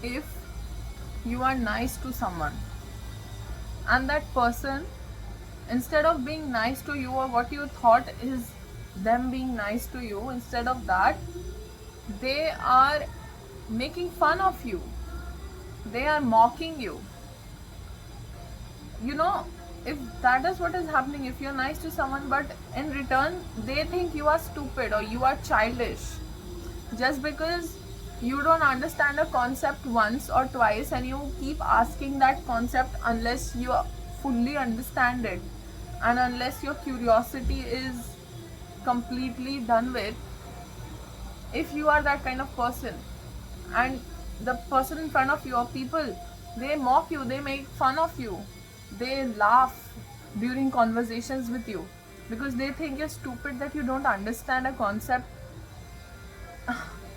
if you are nice to someone and that person, instead of being nice to you or what you thought is them being nice to you, instead of that, they are making fun of you, they are mocking you. You know, if that is what is happening, if you're nice to someone but in return they think you are stupid or you are childish just because you don't understand a concept once or twice and you keep asking that concept unless you fully understand it and unless your curiosity is completely done with. If you are that kind of person and the person in front of you or people, they mock you, they make fun of you, they laugh during conversations with you because they think you're stupid, that you don't understand a concept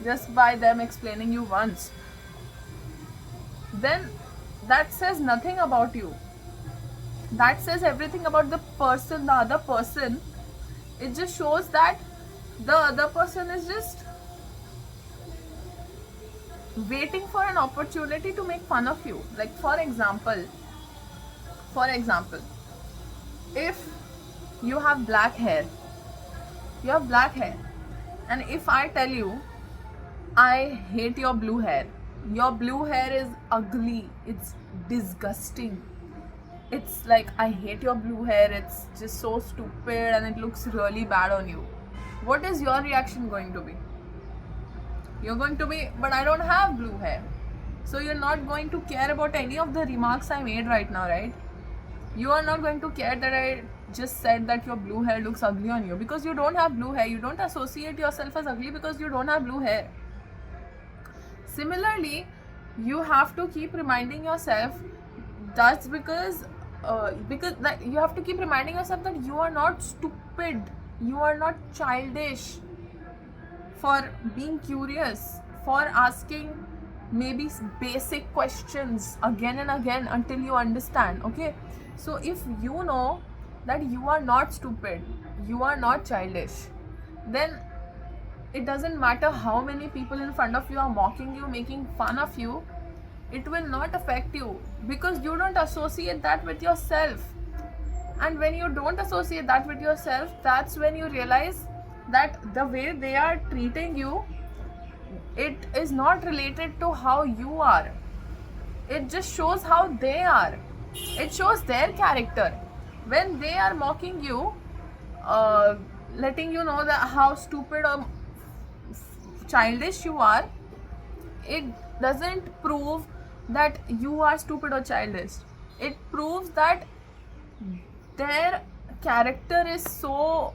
just by them explaining you once, then that says nothing about you. That says everything about the person, the other person. It just shows that the other person is just waiting for an opportunity to make fun of you. Like for example, if you have black hair, you have black hair, and if I tell you I hate your blue hair is ugly, it's disgusting, it's like I hate your blue hair, it's just so stupid and it looks really bad on you, what is your reaction going to be? You're going to be, but I don't have blue hair. So you're not going to care about any of the remarks I made right now, right? You are not going to care that I just said that your blue hair looks ugly on you because you don't have blue hair. You don't associate yourself as ugly because you don't have blue hair. Similarly, you have to keep reminding yourself that's because that you have to keep reminding yourself that you are not stupid, you are not childish for being curious, for asking maybe basic questions again and again until you understand. Okay, so if you know that you are not stupid, you are not childish, then it doesn't matter how many people in front of you are mocking you, making fun of you, it will not affect you because you don't associate that with yourself. And when you don't associate that with yourself, that's when you realize that the way they are treating you, it is not related to how you are. It just shows how they are. It shows their character. When they are mocking you, letting you know that how stupid or childish you are, it doesn't prove that you are stupid or childish. It proves that their character is so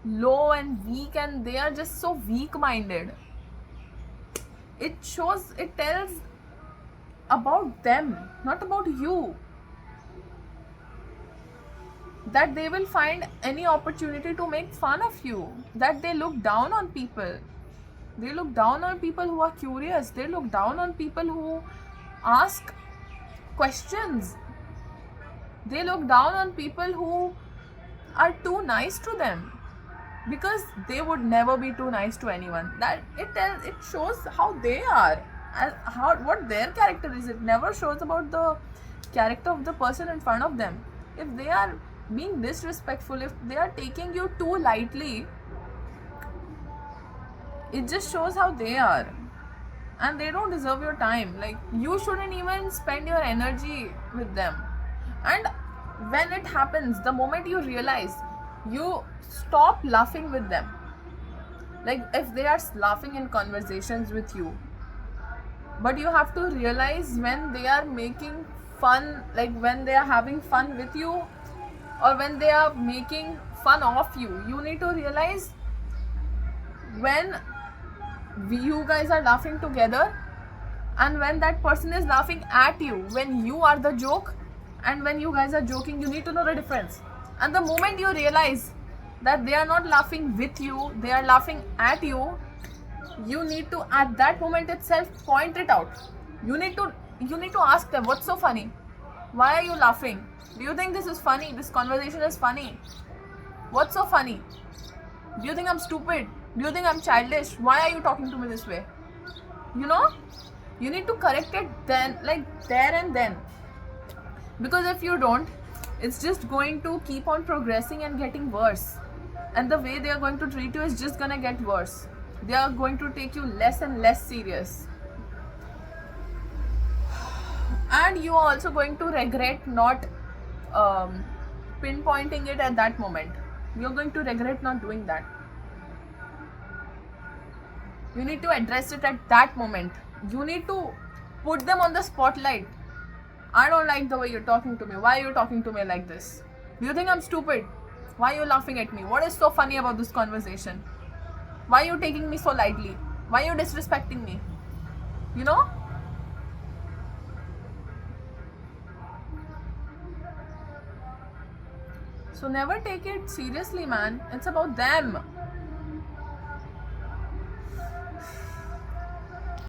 low and weak and they are just so weak minded. It shows, it tells about them, not about you. That they will find any opportunity to make fun of you, that they look down on people. They look down on people who are curious, they look down on people who ask questions. They look down on people who are too nice to them because they would never be too nice to anyone. That it shows how they are and how what their character is. It never shows about the character of the person in front of them. If they are being disrespectful, if they are taking you too lightly, it just shows how they are, and they don't deserve your time. Like, you shouldn't even spend your energy with them. And when it happens, the moment you realize, you stop laughing with them. Like, if they are laughing in conversations with you, but you have to realize when they are making fun, like when they are having fun with you or when they are making fun of you, you need to realize when you guys are laughing together and when that person is laughing at you, when you are the joke and when you guys are joking, you need to know the difference. And the moment you realize that they are not laughing with you, they are laughing at you, you need to, at that moment itself, point it out. You need to ask them, what's so funny? Why are you laughing? Do you think this is funny? This conversation is funny? What's so funny? Do you think I'm stupid? Do you think I'm childish? Why are you talking to me this way? You know, You need to correct it then, like there and then. Because if you don't, it's just going to keep on progressing and getting worse. And the way they are going to treat you is just gonna get worse. They are going to take you less and less serious. And you are also going to regret not pinpointing it at that moment. You're going to regret not doing that. You need to address it at that moment. You need to put them on the spotlight. I don't like the way you're talking to me. Why are you talking to me like this? Do you think I'm stupid? Why are you laughing at me? What is so funny about this conversation? Why are you taking me so lightly? Why are you disrespecting me? You know? So never take it seriously, man. It's about them.